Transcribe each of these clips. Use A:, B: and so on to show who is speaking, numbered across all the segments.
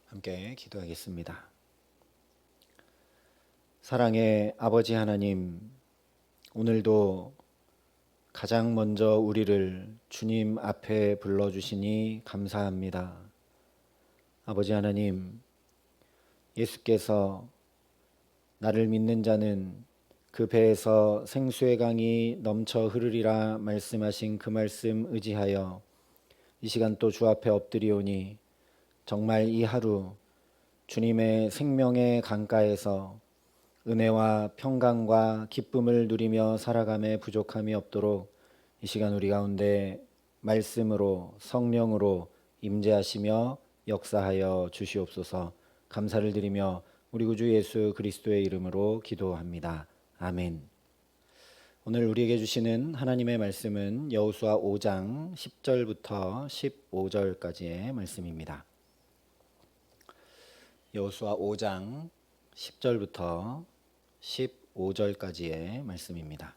A: 함께 기도하겠습니다. 사랑의 아버지 하나님, 오늘도 가장 먼저 우리를 주님 앞에 불러주시니 감사합니다. 아버지 하나님, 예수께서 나를 믿는 자는 그 배에서 생수의 강이 넘쳐 흐르리라 말씀하신 그 말씀 의지하여 이 시간 또 주 앞에 엎드리오니 정말 이 하루 주님의 생명의 강가에서 은혜와 평강과 기쁨을 누리며 살아감에 부족함이 없도록 이 시간 우리 가운데 말씀으로 성령으로 임재하시며 역사하여 주시옵소서. 감사를 드리며 우리 구주 예수 그리스도의 이름으로 기도합니다. 아멘. 오늘 우리에게 주시는 하나님의 말씀은 여호수아 5장 10절부터 15절까지의 말씀입니다. 여호수아 5장 10절부터 15절까지의 말씀입니다.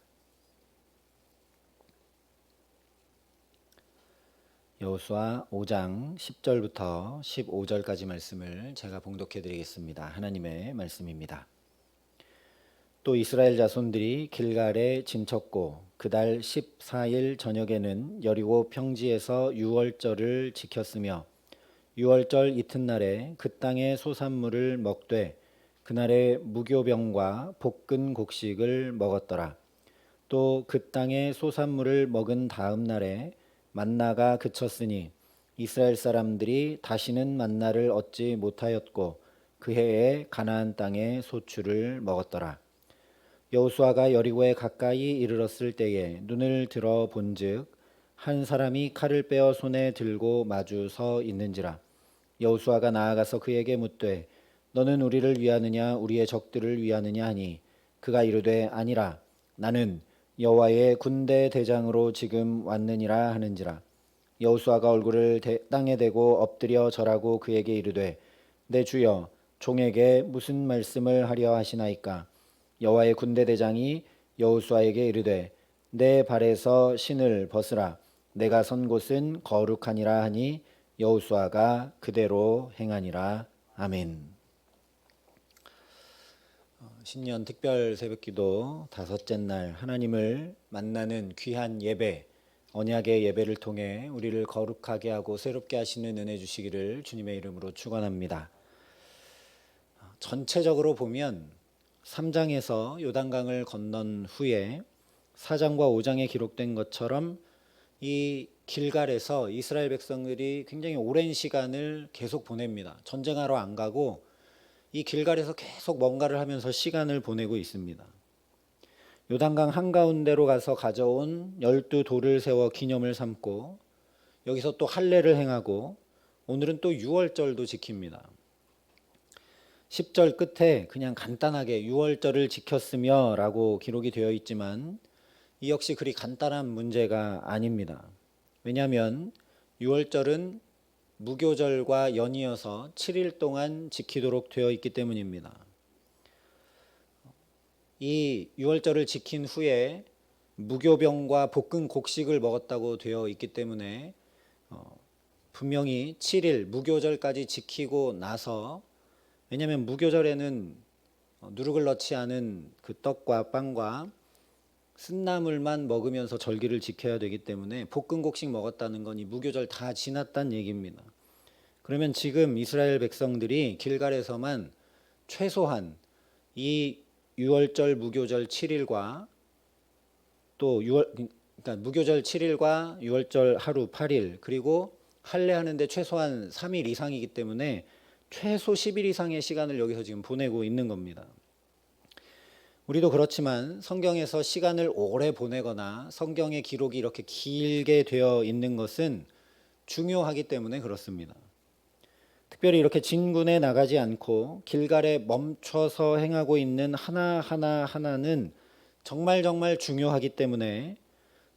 A: 여호수아 5장 10절부터 15절까지 말씀을 제가 봉독해 드리겠습니다. 하나님의 말씀입니다. 또 이스라엘 자손들이 길갈에 진쳤고 그달 14일 저녁에는 여리고 평지에서 유월절을 지켰으며 유월절 이튿날에 그 땅의 소산물을 먹되 그날에 무교병과 볶은 곡식을 먹었더라. 또 그 땅의 소산물을 먹은 다음 날에 만나가 그쳤으니 이스라엘 사람들이 다시는 만나를 얻지 못하였고 그 해에 가나안 땅의 소출을 먹었더라. 여호수아가 여리고에 가까이 이르렀을 때에 눈을 들어 본즉 한 사람이 칼을 빼어 손에 들고 마주 서 있는지라. 여호수아가 나아가서 그에게 묻되 너는 우리를 위하느냐 우리의 적들을 위하느냐 하니 그가 이르되 아니라 나는 여호와의 군대 대장으로 지금 왔느니라 하는지라. 여호수아가 얼굴을 땅에 대고 엎드려 절하고 그에게 이르되 내 주여 종에게 무슨 말씀을 하려 하시나이까. 여호와의 군대 대장이 여호수아에게 이르되 내 발에서 신을 벗으라. 내가 선 곳은 거룩하니라 하니 여호수아가 그대로 행하니라. 아멘. 신년 특별 새벽기도 다섯째 날 하나님을 만나는 귀한 예배, 언약의 예배를 통해 우리를 거룩하게 하고 새롭게 하시는 은혜 주시기를 주님의 이름으로 축원합니다. 전체적으로 보면 3장에서 요단강을 건넌 후에 4장과 5장에 기록된 것처럼 이 길갈에서 이스라엘 백성들이 굉장히 오랜 시간을 계속 보냅니다. 전쟁하러 안 가고 이 길갈에서 계속 뭔가를 하면서 시간을 보내고 있습니다. 요단강 한가운데로 가서 가져온 12돌을 세워 기념을 삼고 여기서 또 할례를 행하고 오늘은 또 유월절도 지킵니다. 10절 끝에 그냥 간단하게 유월절을 지켰으며 라고 기록이 되어 있지만 이 역시 그리 간단한 문제가 아닙니다. 왜냐하면 유월절은 무교절과 연이어서 7일 동안 지키도록 되어 있기 때문입니다. 이 유월절을 지킨 후에 무교병과 볶은 곡식을 먹었다고 되어 있기 때문에 분명히 7일 무교절까지 지키고 나서, 왜냐하면 무교절에는 누룩을 넣지 않은 그 떡과 빵과 쓴나물만 먹으면서 절기를 지켜야 되기 때문에 볶은 곡식 먹었다는 건 이 무교절 다 지났다는 얘기입니다. 그러면 지금 이스라엘 백성들이 길갈에서만 최소한 이 유월절 무교절 7일과 또 그러니까 무교절 7일과 유월절 하루 8일 그리고 할례하는데 최소한 3일 이상이기 때문에 최소 10일 이상의 시간을 여기서 지금 보내고 있는 겁니다. 우리도 그렇지만 성경에서 시간을 오래 보내거나 성경의 기록이 이렇게 길게 되어 있는 것은 중요하기 때문에 그렇습니다. 특별히 이렇게 진군에 나가지 않고 길갈에 멈춰서 행하고 있는 하나하나는 정말 중요하기 때문에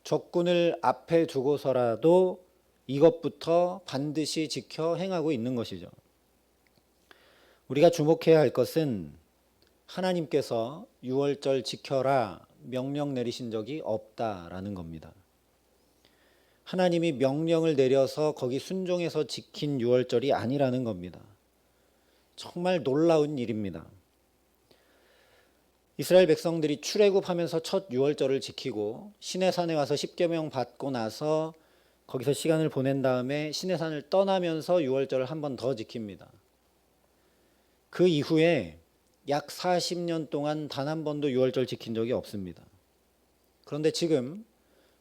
A: 적군을 앞에 두고서라도 이것부터 반드시 지켜 행하고 있는 것이죠. 우리가 주목해야 할 것은 하나님께서 유월절 지켜라 명령 내리신 적이 없다라는 겁니다. 하나님이 명령을 내려서 거기 순종해서 지킨 유월절이 아니라는 겁니다. 정말 놀라운 일입니다. 이스라엘 백성들이 출애굽하면서 첫 유월절을 지키고 시내산에 와서 십계명 받고 나서 거기서 시간을 보낸 다음에 시내산을 떠나면서 유월절을 한 번 더 지킵니다. 그 이후에 약 40년 동안 단 한 번도 유월절 지킨 적이 없습니다. 그런데 지금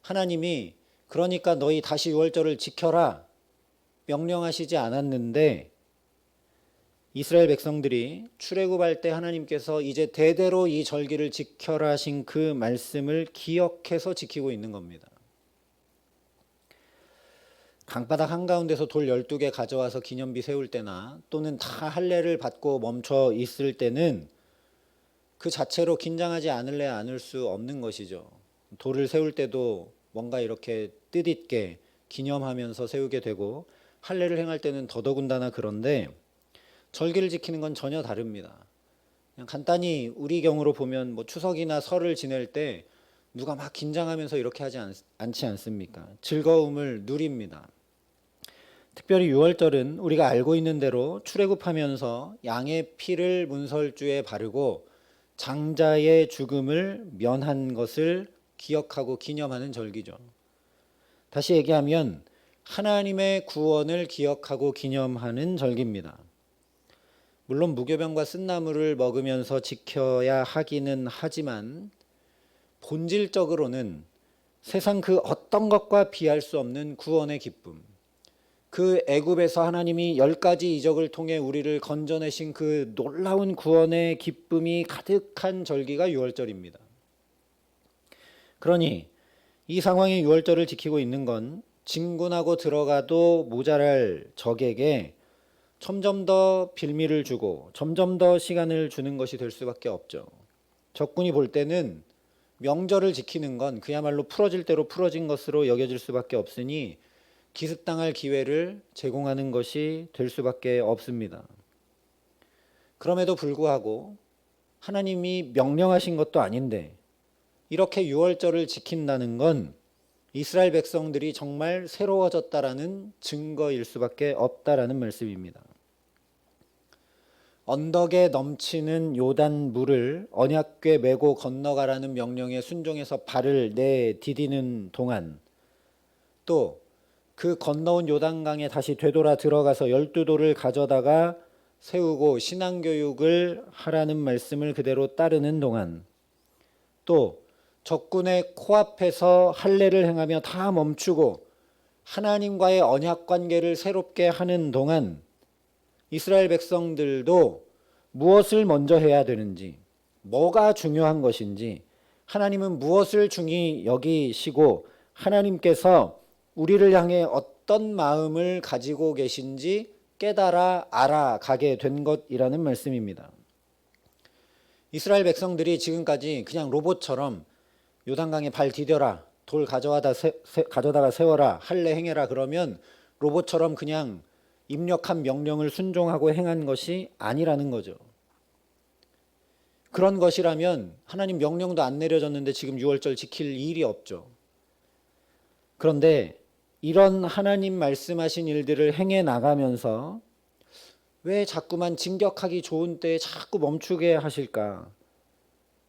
A: 하나님이 그러니까 너희 다시 유월절을 지켜라 명령하시지 않았는데 이스라엘 백성들이 출애굽할 때 하나님께서 이제 대대로 이 절기를 지켜라 하신 그 말씀을 기억해서 지키고 있는 겁니다. 강바닥 한가운데서 돌 12개 가져와서 기념비 세울 때나 또는 다 할례를 받고 멈춰 있을 때는 그 자체로 긴장하지 않을 수 없는 것이죠. 돌을 세울 때도 뭔가 이렇게 뜻있게 기념하면서 세우게 되고 할례를 행할 때는 더더군다나 그런데 절기를 지키는 건 전혀 다릅니다. 그냥 간단히 우리 경우로 보면 뭐 추석이나 설을 지낼 때 누가 막 긴장하면서 이렇게 하지 않지 않습니까? 즐거움을 누립니다. 특별히 유월절은 우리가 알고 있는 대로 출애굽하면서 양의 피를 문설주에 바르고 장자의 죽음을 면한 것을 기억하고 기념하는 절기죠. 다시 얘기하면 하나님의 구원을 기억하고 기념하는 절기입니다. 물론 무교병과 쓴나물을 먹으면서 지켜야 하기는 하지만 본질적으로는 세상 그 어떤 것과 비할 수 없는 구원의 기쁨, 그 애굽에서 하나님이 10가지 이적을 통해 우리를 건져내신 그 놀라운 구원의 기쁨이 가득한 절기가 유월절입니다. 그러니 이 상황에 유월절을 지키고 있는 건 진군하고 들어가도 모자랄 적에게 점점 더 빌미를 주고 점점 더 시간을 주는 것이 될 수밖에 없죠. 적군이 볼 때는 명절을 지키는 건 그야말로 풀어질 대로 풀어진 것으로 여겨질 수밖에 없으니 기습당할 기회를 제공하는 것이 될 수밖에 없습니다. 그럼에도 불구하고 하나님이 명령하신 것도 아닌데 이렇게 유월절을 지킨다는 건 이스라엘 백성들이 정말 새로워졌다라는 증거일 수밖에 없다라는 말씀입니다. 언덕에 넘치는 요단 물을 언약궤 메고 건너가라는 명령에 순종해서 발을 내디디는 동안 또 그 건너온 요단강에 다시 되돌아 들어가서 12돌을 가져다가 세우고 신앙교육을 하라는 말씀을 그대로 따르는 동안 또 적군의 코앞에서 할례를 행하며 다 멈추고 하나님과의 언약 관계를 새롭게 하는 동안 이스라엘 백성들도 무엇을 먼저 해야 되는지, 뭐가 중요한 것인지, 하나님은 무엇을 중히 여기시고 하나님께서 우리를 향해 어떤 마음을 가지고 계신지 깨달아 알아가게 된 것이라는 말씀입니다. 이스라엘 백성들이 지금까지 그냥 로봇처럼 요단강에 발 디뎌라, 돌 가져다가 세워라, 할례 행해라 그러면 로봇처럼 그냥 입력한 명령을 순종하고 행한 것이 아니라는 거죠. 그런 것이라면 하나님 명령도 안 내려졌는데 지금 유월절 지킬 일이 없죠. 그런데 이런 하나님 말씀하신 일들을 행해 나가면서 왜 자꾸만 진격하기 좋은 때에 자꾸 멈추게 하실까?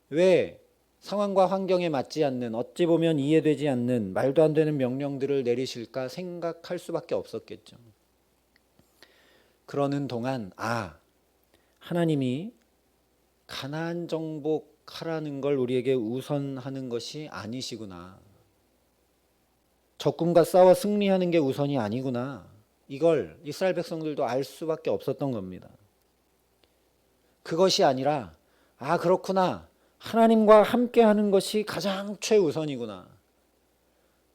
A: 왜 상황과 환경에 맞지 않는, 어찌 보면 이해되지 않는 말도 안 되는 명령들을 내리실까 생각할 수밖에 없었겠죠. 그러는 동안 하나님이 가나안 정복하라는 걸 우리에게 우선하는 것이 아니시구나. 적군과 싸워 승리하는 게 우선이 아니구나. 이걸 이스라엘 백성들도 알 수밖에 없었던 겁니다. 그것이 아니라 그렇구나. 하나님과 함께하는 것이 가장 최우선이구나.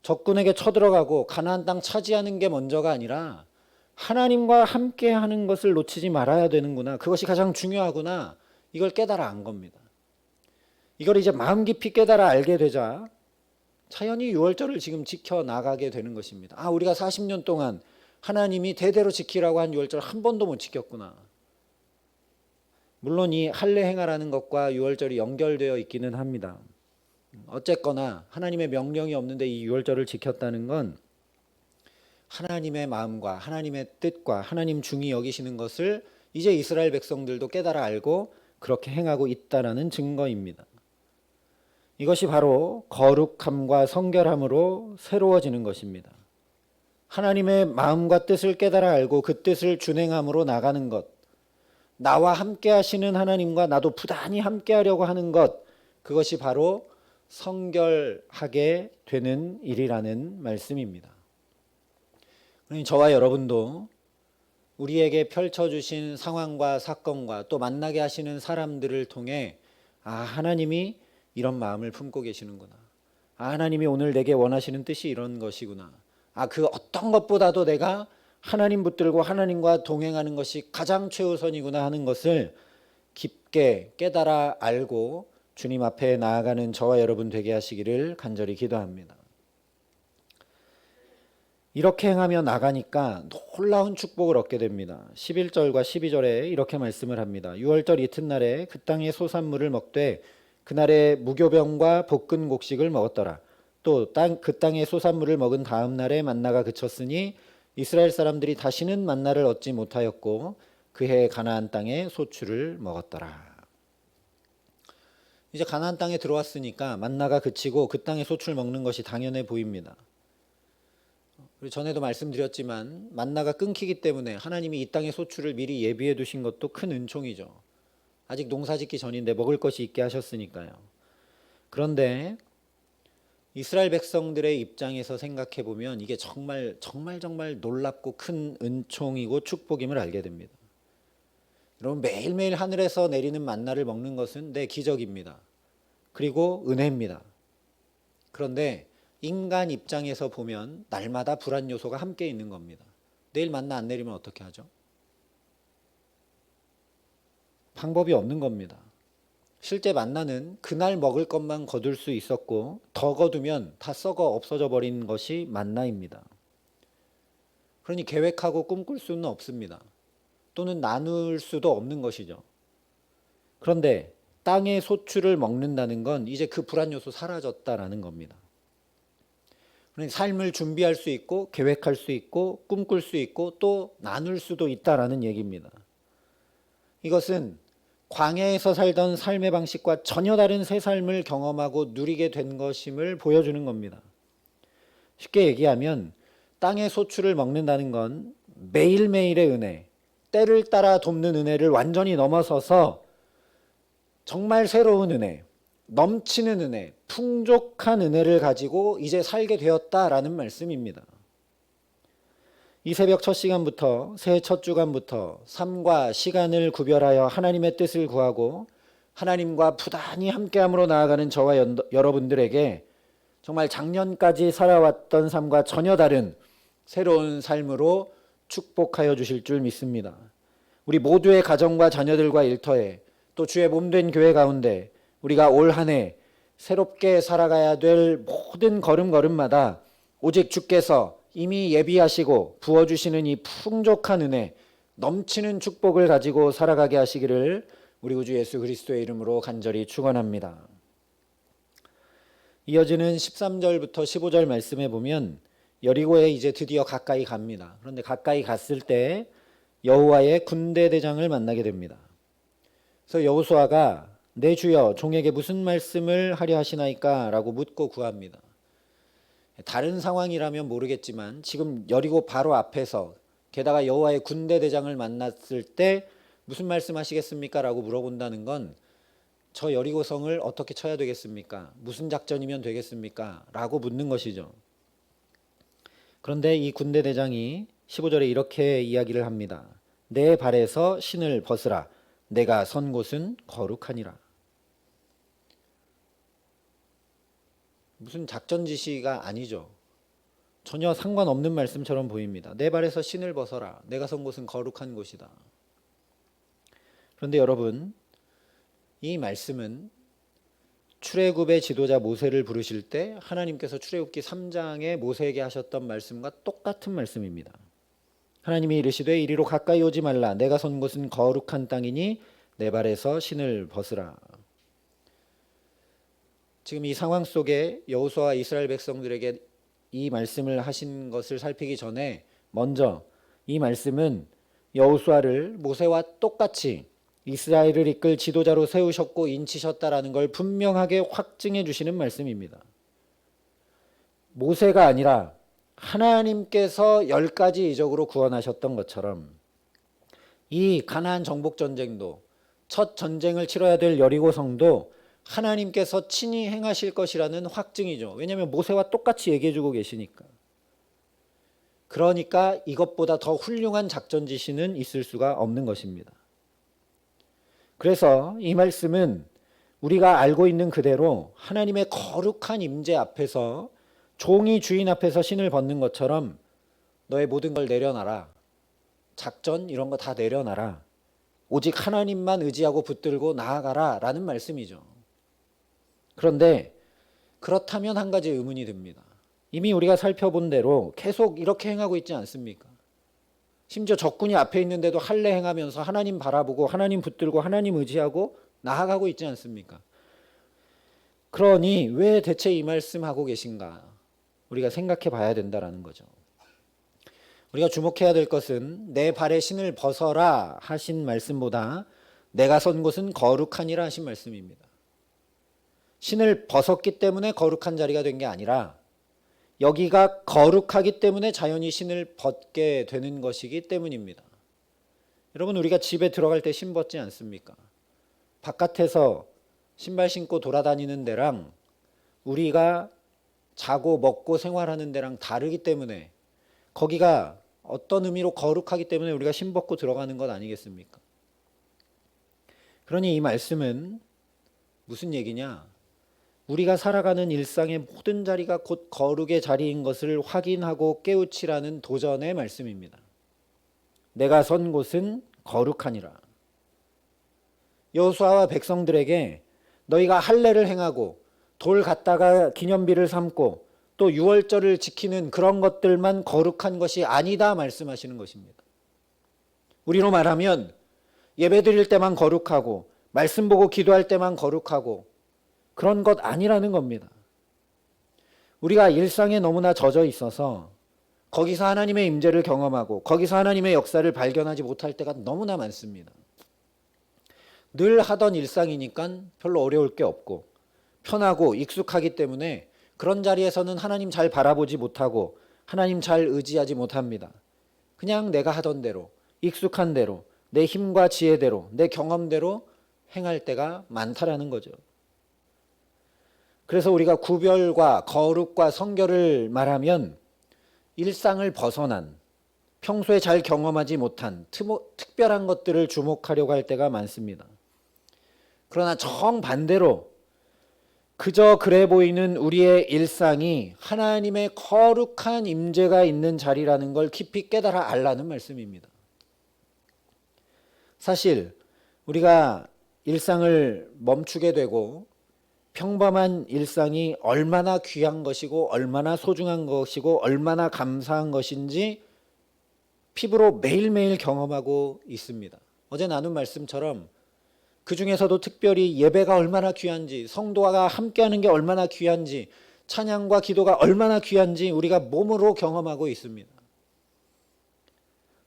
A: 적군에게 쳐들어가고 가나안 땅 차지하는 게 먼저가 아니라 하나님과 함께하는 것을 놓치지 말아야 되는구나. 그것이 가장 중요하구나. 이걸 깨달아 안 겁니다. 이걸 이제 마음 깊이 깨달아 알게 되자 자연히 유월절을 지금 지켜나가게 되는 것입니다. 우리가 40년 동안 하나님이 대대로 지키라고 한 유월절 한 번도 못 지켰구나. 물론 이 할례 행하라는 것과 유월절이 연결되어 있기는 합니다. 어쨌거나 하나님의 명령이 없는데 이 유월절을 지켰다는 건 하나님의 마음과 하나님의 뜻과 하나님 중히 여기시는 것을 이제 이스라엘 백성들도 깨달아 알고 그렇게 행하고 있다라는 증거입니다. 이것이 바로 거룩함과 성결함으로 새로워지는 것입니다. 하나님의 마음과 뜻을 깨달아 알고 그 뜻을 준행함으로 나가는 것, 나와 함께 하시는 하나님과 나도 부단히 함께 하려고 하는 것, 그것이 바로 성결하게 되는 일이라는 말씀입니다. 그러니 저와 여러분도 우리에게 펼쳐주신 상황과 사건과 또 만나게 하시는 사람들을 통해 하나님이 이런 마음을 품고 계시는구나. 하나님이 오늘 내게 원하시는 뜻이 이런 것이구나. 그 어떤 것보다도 내가 하나님 붙들고 하나님과 동행하는 것이 가장 최우선이구나 하는 것을 깊게 깨달아 알고 주님 앞에 나아가는 저와 여러분 되게 하시기를 간절히 기도합니다. 이렇게 행하며 나가니까 놀라운 축복을 얻게 됩니다. 11절과 12절에 이렇게 말씀을 합니다. 6월절 이튿날에 그 땅의 소산물을 먹되 그날에 무교병과 볶은 곡식을 먹었더라. 또 그 땅의 소산물을 먹은 다음 날에 만나가 그쳤으니 이스라엘 사람들이 다시는 만나를 얻지 못하였고 그해 가나안 땅에 소출을 먹었더라. 이제 가나안 땅에 들어왔으니까 만나가 그치고 그 땅에 소출 먹는 것이 당연해 보입니다. 그리고 전에도 말씀드렸지만 만나가 끊기기 때문에 하나님이 이 땅의 소출을 미리 예비해 두신 것도 큰 은총이죠. 아직 농사 짓기 전인데 먹을 것이 있게 하셨으니까요. 그런데 이스라엘 백성들의 입장에서 생각해 보면 이게 정말 놀랍고 큰 은총이고 축복임을 알게 됩니다. 여러분, 매일매일 하늘에서 내리는 만나를 먹는 것은 기적입니다. 그리고 은혜입니다. 그런데 인간 입장에서 보면 날마다 불안 요소가 함께 있는 겁니다. 내일 만나 안 내리면 어떻게 하죠? 방법이 없는 겁니다. 실제 만나는 그날 먹을 것만 거둘 수 있었고 더 거두면 다 썩어 없어져 버린 것이 만나입니다. 그러니 계획하고 꿈꿀 수는 없습니다. 또는 나눌 수도 없는 것이죠. 그런데 땅의 소출을 먹는다는 건 이제 그 불안 요소 사라졌다라는 겁니다. 그러니 삶을 준비할 수 있고 계획할 수 있고 꿈꿀 수 있고 또 나눌 수도 있다라는 얘기입니다. 이것은 광야에서 살던 삶의 방식과 전혀 다른 새 삶을 경험하고 누리게 된 것임을 보여주는 겁니다. 쉽게 얘기하면 땅의 소출을 먹는다는 건 매일매일의 은혜, 때를 따라 돕는 은혜를 완전히 넘어서서 정말 새로운 은혜, 넘치는 은혜, 풍족한 은혜를 가지고 이제 살게 되었다라는 말씀입니다. 이 새벽 첫 시간부터 새해 첫 주간부터 삶과 시간을 구별하여 하나님의 뜻을 구하고 하나님과 부단히 함께함으로 나아가는 저와 여러분들에게 정말 작년까지 살아왔던 삶과 전혀 다른 새로운 삶으로 축복하여 주실 줄 믿습니다. 우리 모두의 가정과 자녀들과 일터에 또 주의 몸된 교회 가운데 우리가 올 한 해 새롭게 살아가야 될 모든 걸음걸음마다 오직 주께서 이미 예비하시고 부어주시는 이 풍족한 은혜, 넘치는 축복을 가지고 살아가게 하시기를 우리 구주 예수 그리스도의 이름으로 간절히 축원합니다. 이어지는 13절부터 15절 말씀에 보면 여리고에 이제 드디어 가까이 갑니다. 그런데 가까이 갔을 때 여호와의 군대 대장을 만나게 됩니다. 그래서 여호수아가 내 주여 종에게 무슨 말씀을 하려 하시나이까? 라고 묻고 구합니다. 다른 상황이라면 모르겠지만 지금 여리고 바로 앞에서 게다가 여호와의 군대 대장을 만났을 때 무슨 말씀하시겠습니까? 라고 물어본다는 건 저 여리고성을 어떻게 쳐야 되겠습니까? 무슨 작전이면 되겠습니까? 라고 묻는 것이죠. 그런데 이 군대 대장이 15절에 이렇게 이야기를 합니다. 내 발에서 신을 벗으라. 내가 선 곳은 거룩하니라. 무슨 작전 지시가 아니죠. 전혀 상관없는 말씀처럼 보입니다. 내 발에서 신을 벗어라. 내가 선 곳은 거룩한 곳이다. 그런데 여러분, 이 말씀은 출애굽의 지도자 모세를 부르실 때 하나님께서 출애굽기 3장에 모세에게 하셨던 말씀과 똑같은 말씀입니다. 하나님이 이르시되 이리로 가까이 오지 말라. 내가 선 곳은 거룩한 땅이니 내 발에서 신을 벗으라. 지금 이 상황 속에 여호수아와 이스라엘 백성들에게 이 말씀을 하신 것을 살피기 전에 먼저 이 말씀은 여호수아를 모세와 똑같이 이스라엘을 이끌 지도자로 세우셨고 인치셨다라는 걸 분명하게 확증해 주시는 말씀입니다. 모세가 아니라 하나님께서 10가지 이적으로 구원하셨던 것처럼 이 가나안 정복 전쟁도 첫 전쟁을 치러야 될 여리고성도 하나님께서 친히 행하실 것이라는 확증이죠. 왜냐하면 모세와 똑같이 얘기해 주고 계시니까. 그러니까 이것보다 더 훌륭한 작전 지시는 있을 수가 없는 것입니다. 그래서 이 말씀은 우리가 알고 있는 그대로 하나님의 거룩한 임재 앞에서 종이 주인 앞에서 신을 벗는 것처럼 너의 모든 걸 내려놔라. 작전 이런 거 다 내려놔라. 오직 하나님만 의지하고 붙들고 나아가라 라는 말씀이죠. 그런데 그렇다면 한 가지 의문이 듭니다. 이미 우리가 살펴본 대로 계속 이렇게 행하고 있지 않습니까? 심지어 적군이 앞에 있는데도 할례 행하면서 하나님 바라보고 하나님 붙들고 하나님 의지하고 나아가고 있지 않습니까? 그러니 왜 대체 이 말씀하고 계신가? 우리가 생각해 봐야 된다는 거죠. 우리가 주목해야 될 것은 내 발에 신을 벗어라 하신 말씀보다 내가 선 곳은 거룩하니라 하신 말씀입니다. 신을 벗었기 때문에 거룩한 자리가 된 게 아니라 여기가 거룩하기 때문에 자연히 신을 벗게 되는 것이기 때문입니다. 여러분, 우리가 집에 들어갈 때 신 벗지 않습니까? 바깥에서 신발 신고 돌아다니는 데랑 우리가 자고 먹고 생활하는 데랑 다르기 때문에 거기가 어떤 의미로 거룩하기 때문에 우리가 신 벗고 들어가는 것 아니겠습니까? 그러니 이 말씀은 무슨 얘기냐? 우리가 살아가는 일상의 모든 자리가 곧 거룩의 자리인 것을 확인하고 깨우치라는 도전의 말씀입니다. 내가 선 곳은 거룩하니라. 여호수아와 백성들에게 너희가 할례를 행하고 돌 갖다가 기념비를 삼고 또 유월절을 지키는 그런 것들만 거룩한 것이 아니다 말씀하시는 것입니다. 우리로 말하면 예배 드릴 때만 거룩하고 말씀 보고 기도할 때만 거룩하고 그런 것 아니라는 겁니다. 우리가 일상에 너무나 젖어 있어서 거기서 하나님의 임재를 경험하고 거기서 하나님의 역사를 발견하지 못할 때가 너무나 많습니다. 늘 하던 일상이니까 별로 어려울 게 없고 편하고 익숙하기 때문에 그런 자리에서는 하나님 잘 바라보지 못하고 하나님 잘 의지하지 못합니다. 그냥 내가 하던 대로 익숙한 대로 내 힘과 지혜대로 내 경험대로 행할 때가 많다라는 거죠. 그래서 우리가 구별과 거룩과 성결을 말하면 일상을 벗어난 평소에 잘 경험하지 못한 특별한 것들을 주목하려고 할 때가 많습니다. 그러나 정반대로 그저 그래 보이는 우리의 일상이 하나님의 거룩한 임재가 있는 자리라는 걸 깊이 깨달아 알라는 말씀입니다. 사실 우리가 일상을 멈추게 되고 평범한 일상이 얼마나 귀한 것이고 얼마나 소중한 것이고 얼마나 감사한 것인지 피부로 매일매일 경험하고 있습니다. 어제 나눈 말씀처럼 그 중에서도 특별히 예배가 얼마나 귀한지, 성도가 함께하는 게 얼마나 귀한지, 찬양과 기도가 얼마나 귀한지 우리가 몸으로 경험하고 있습니다.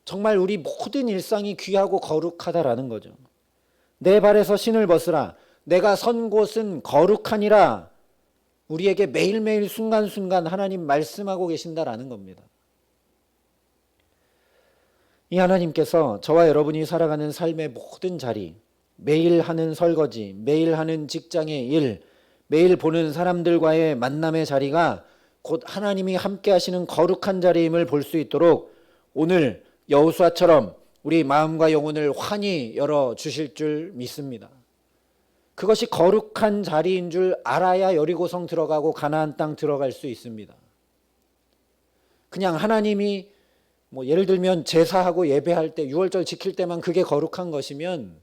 A: 정말 우리 모든 일상이 귀하고 거룩하다라는 거죠. 내 발에서 신을 벗으라. 내가 선 곳은 거룩하니라. 우리에게 매일매일 순간순간 하나님 말씀하고 계신다라는 겁니다. 이 하나님께서 저와 여러분이 살아가는 삶의 모든 자리, 매일 하는 설거지, 매일 하는 직장의 일, 매일 보는 사람들과의 만남의 자리가 곧 하나님이 함께 하시는 거룩한 자리임을 볼 수 있도록 오늘 여호수아처럼 우리 마음과 영혼을 환히 열어주실 줄 믿습니다. 그것이 거룩한 자리인 줄 알아야 여리고성 들어가고 가나안 땅 들어갈 수 있습니다. 그냥 하나님이 예를 들면 제사하고 예배할 때 유월절 지킬 때만 그게 거룩한 것이면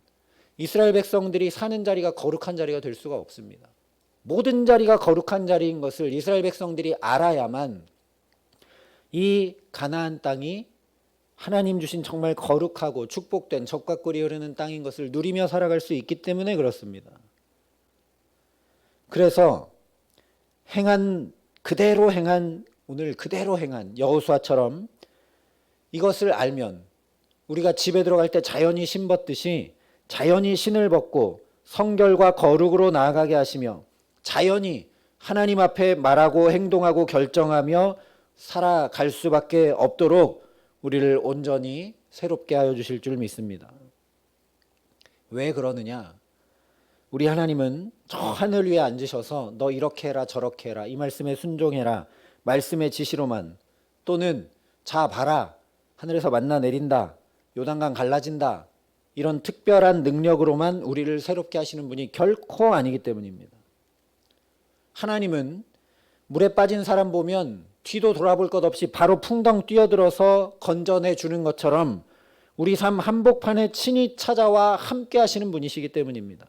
A: 이스라엘 백성들이 사는 자리가 거룩한 자리가 될 수가 없습니다. 모든 자리가 거룩한 자리인 것을 이스라엘 백성들이 알아야만 이 가나안 땅이 하나님 주신 정말 거룩하고 축복된 젖과 꿀이 흐르는 땅인 것을 누리며 살아갈 수 있기 때문에 그렇습니다. 그래서 오늘 그대로 행한 여호수아처럼 이것을 알면 우리가 집에 들어갈 때 자연히 신 벗듯이 자연히 신을 벗고 성결과 거룩으로 나아가게 하시며 자연히 하나님 앞에 말하고 행동하고 결정하며 살아갈 수밖에 없도록 우리를 온전히 새롭게 하여 주실 줄 믿습니다. 왜 그러느냐? 우리 하나님은 저 하늘 위에 앉으셔서 너 이렇게 해라 저렇게 해라 이 말씀에 순종해라 말씀의 지시로만, 또는 자 봐라 하늘에서 만나 내린다 요단강 갈라진다 이런 특별한 능력으로만 우리를 새롭게 하시는 분이 결코 아니기 때문입니다. 하나님은 물에 빠진 사람 보면 뒤도 돌아볼 것 없이 바로 풍덩 뛰어들어서 건져내 주는 것처럼 우리 삶 한복판에 친히 찾아와 함께 하시는 분이시기 때문입니다.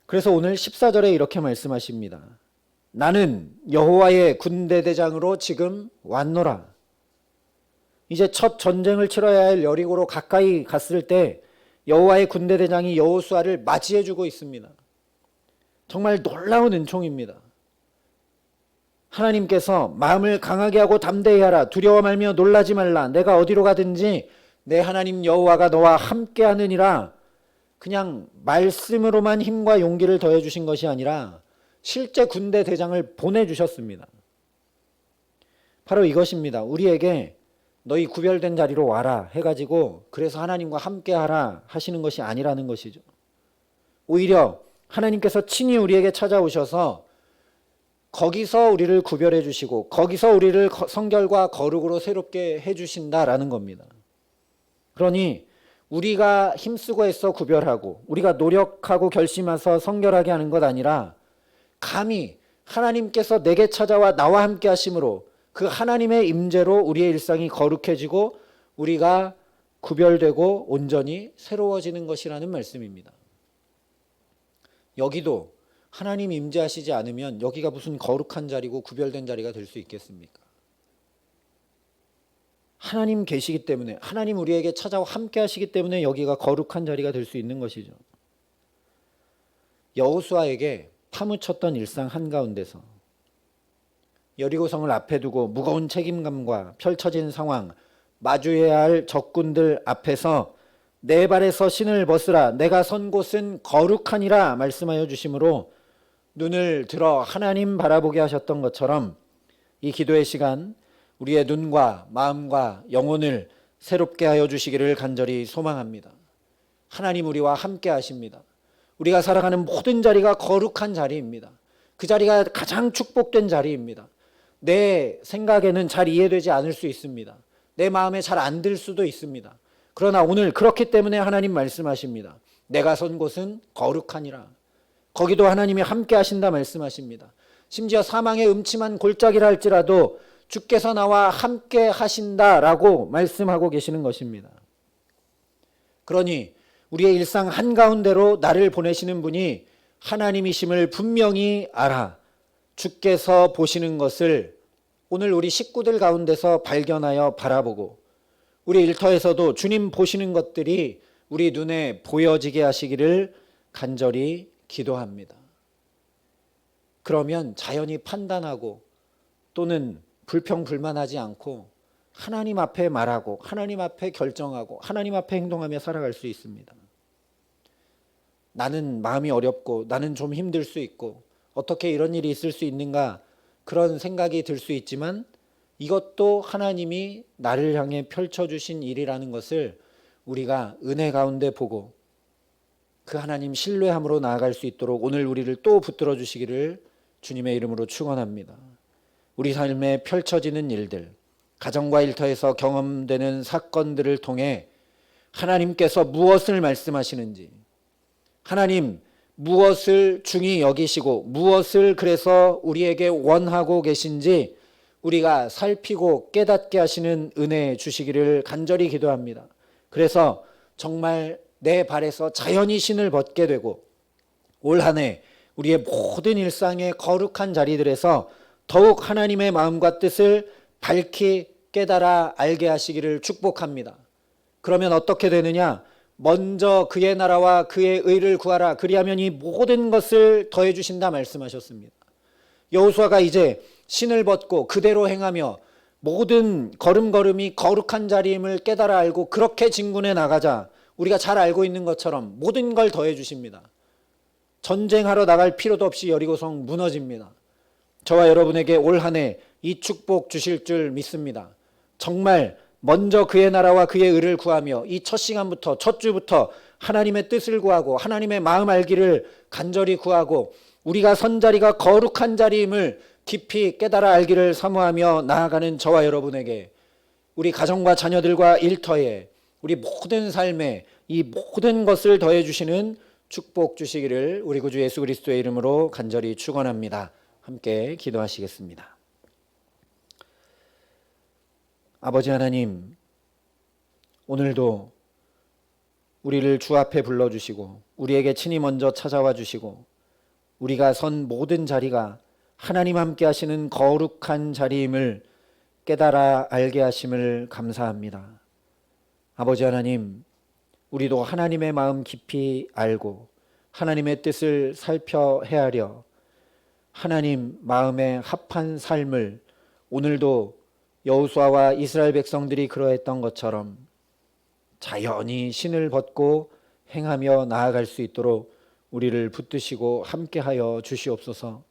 A: 그래서 오늘 14절에 이렇게 말씀하십니다. 나는 여호와의 군대대장으로 지금 왔노라. 이제 첫 전쟁을 치러야 할 여리고로 가까이 갔을 때 여호와의 군대대장이 여호수아를 맞이해 주고 있습니다. 정말 놀라운 은총입니다. 하나님께서 마음을 강하게 하고 담대히 하라. 두려워 말며 놀라지 말라. 내가 어디로 가든지 내 하나님 여호와가 너와 함께 하느니라. 그냥 말씀으로만 힘과 용기를 더해 주신 것이 아니라 실제 군대 대장을 보내주셨습니다. 바로 이것입니다. 우리에게 너희 구별된 자리로 와라 해가지고 그래서 하나님과 함께 하라 하시는 것이 아니라는 것이죠. 오히려 하나님께서 친히 우리에게 찾아오셔서 거기서 우리를 구별해 주시고 거기서 우리를 성결과 거룩으로 새롭게 해 주신다라는 겁니다. 그러니 우리가 힘쓰고 애써 구별하고 우리가 노력하고 결심해서 성결하게 하는 것 아니라 감히 하나님께서 내게 찾아와 나와 함께 하심으로 그 하나님의 임재로 우리의 일상이 거룩해지고 우리가 구별되고 온전히 새로워지는 것이라는 말씀입니다. 여기도 하나님 임재하시지 않으면 여기가 무슨 거룩한 자리고 구별된 자리가 될 수 있겠습니까? 하나님 계시기 때문에, 하나님 우리에게 찾아와 함께 하시기 때문에 여기가 거룩한 자리가 될 수 있는 것이죠. 여호수아에게 파묻혔던 일상 한가운데서 여리고성을 앞에 두고 무거운 책임감과 펼쳐진 상황, 마주해야 할 적군들 앞에서 내 발에서 신을 벗으라 내가 선 곳은 거룩하니라 말씀하여 주심으로 눈을 들어 하나님 바라보게 하셨던 것처럼 이 기도의 시간 우리의 눈과 마음과 영혼을 새롭게 하여 주시기를 간절히 소망합니다. 하나님 우리와 함께 하십니다. 우리가 살아가는 모든 자리가 거룩한 자리입니다. 그 자리가 가장 축복된 자리입니다. 내 생각에는 잘 이해되지 않을 수 있습니다. 내 마음에 잘 안 들 수도 있습니다. 그러나 오늘 그렇기 때문에 하나님 말씀하십니다. 내가 선 곳은 거룩하니라. 거기도 하나님이 함께 하신다 말씀하십니다. 심지어 사망의 음침한 골짜기라 할지라도 주께서 나와 함께 하신다라고 말씀하고 계시는 것입니다. 그러니 우리의 일상 한가운데로 나를 보내시는 분이 하나님이심을 분명히 알아 주께서 보시는 것을 오늘 우리 식구들 가운데서 발견하여 바라보고 우리 일터에서도 주님 보시는 것들이 우리 눈에 보여지게 하시기를 간절히 기도합니다. 그러면 자연히 판단하고 또는 불평불만하지 않고 하나님 앞에 말하고 하나님 앞에 결정하고 하나님 앞에 행동하며 살아갈 수 있습니다. 나는 마음이 어렵고 나는 좀 힘들 수 있고 어떻게 이런 일이 있을 수 있는가 그런 생각이 들 수 있지만 이것도 하나님이 나를 향해 펼쳐주신 일이라는 것을 우리가 은혜 가운데 보고 그 하나님 신뢰함으로 나아갈 수 있도록 오늘 우리를 또 붙들어 주시기를 주님의 이름으로 축원합니다. 우리 삶에 펼쳐지는 일들, 가정과 일터에서 경험되는 사건들을 통해 하나님께서 무엇을 말씀하시는지, 하나님 무엇을 중히 여기시고 무엇을 그래서 우리에게 원하고 계신지 우리가 살피고 깨닫게 하시는 은혜 주시기를 간절히 기도합니다. 그래서 정말 내 발에서 자연히 신을 벗게 되고 올 한 해 우리의 모든 일상의 거룩한 자리들에서 더욱 하나님의 마음과 뜻을 밝히 깨달아 알게 하시기를 축복합니다. 그러면 어떻게 되느냐? 먼저 그의 나라와 그의 의를 구하라. 그리하면 이 모든 것을 더해 주신다 말씀하셨습니다. 여호수아가 이제 신을 벗고 그대로 행하며 모든 걸음걸음이 거룩한 자리임을 깨달아 알고 그렇게 진군해 나가자 우리가 잘 알고 있는 것처럼 모든 걸 더해 주십니다. 전쟁하러 나갈 필요도 없이 여리고성 무너집니다. 저와 여러분에게 올 한 해 이 축복 주실 줄 믿습니다. 정말 먼저 그의 나라와 그의 의를 구하며 이 첫 시간부터 첫 주부터 하나님의 뜻을 구하고 하나님의 마음 알기를 간절히 구하고 우리가 선 자리가 거룩한 자리임을 깊이 깨달아 알기를 사모하며 나아가는 저와 여러분에게 우리 가정과 자녀들과 일터에 우리 모든 삶에 이 모든 것을 더해 주시는 축복 주시기를 우리 구주 예수 그리스도의 이름으로 간절히 축원합니다. 함께 기도하시겠습니다. 아버지 하나님, 오늘도 우리를 주 앞에 불러주시고 우리에게 친히 먼저 찾아와 주시고 우리가 선 모든 자리가 하나님 함께 하시는 거룩한 자리임을 깨달아 알게 하심을 감사합니다. 아버지 하나님, 우리도 하나님의 마음 깊이 알고 하나님의 뜻을 살펴 헤아려 하나님 마음에 합한 삶을 오늘도 여호수아와 이스라엘 백성들이 그러했던 것처럼 자연히 신을 벗고 행하며 나아갈 수 있도록 우리를 붙드시고 함께하여 주시옵소서.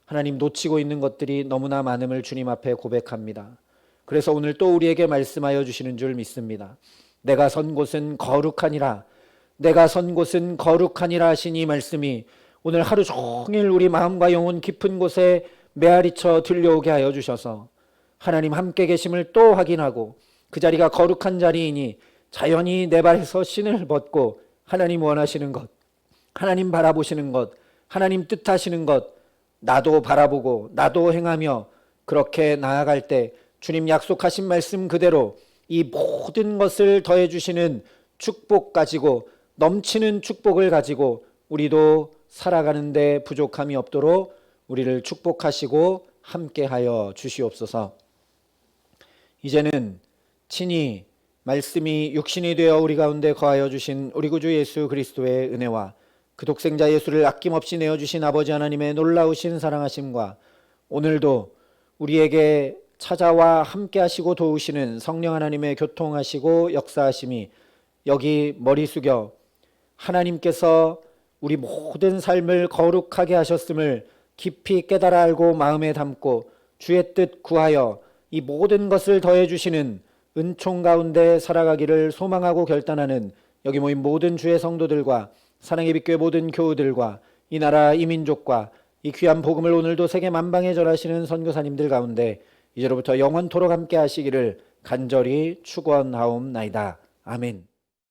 A: 하나님, 놓치고 있는 것들이 너무나 많음을 주님 앞에 고백합니다. 그래서 오늘 또 우리에게 말씀하여 주시는 줄 믿습니다. 내가 선 곳은 거룩하니라, 내가 선 곳은 거룩하니라 하신 이 말씀이 오늘 하루 종일 우리 마음과 영혼 깊은 곳에 메아리쳐 들려오게 하여 주셔서 하나님 함께 계심을 또 확인하고 그 자리가 거룩한 자리이니 자연히 내 발에서 신을 벗고 하나님 원하시는 것, 하나님 바라보시는 것, 하나님 뜻하시는 것 나도 바라보고 나도 행하며 그렇게 나아갈 때 주님 약속하신 말씀 그대로 이 모든 것을 더해 주시는 축복 가지고 넘치는 축복을 가지고 우리도 살아가는데 부족함이 없도록 우리를 축복하시고 함께하여 주시옵소서. 이제는 친히 말씀이 육신이 되어 우리 가운데 거하여 주신 우리 구주 예수 그리스도의 은혜와 그 독생자 예수를 아낌없이 내어주신 아버지 하나님의 놀라우신 사랑하심과 오늘도 우리에게 찾아와 함께하시고 도우시는 성령 하나님의 교통하시고 역사하심이 여기 머리 숙여 하나님께서 우리 모든 삶을 거룩하게 하셨음을 깊이 깨달아 알고 마음에 담고 주의 뜻 구하여 이 모든 것을 더해 주시는 은총 가운데 살아가기를 소망하고 결단하는 여기 모인 모든 주의 성도들과 사랑의 빛교회 모든 교우들과 이 나라 이 민족과 이 귀한 복음을 오늘도 세계 만방에 전하시는 선교사님들 가운데 이제로부터 영원토록 함께 하시기를 간절히 축원하옵나이다. 아멘.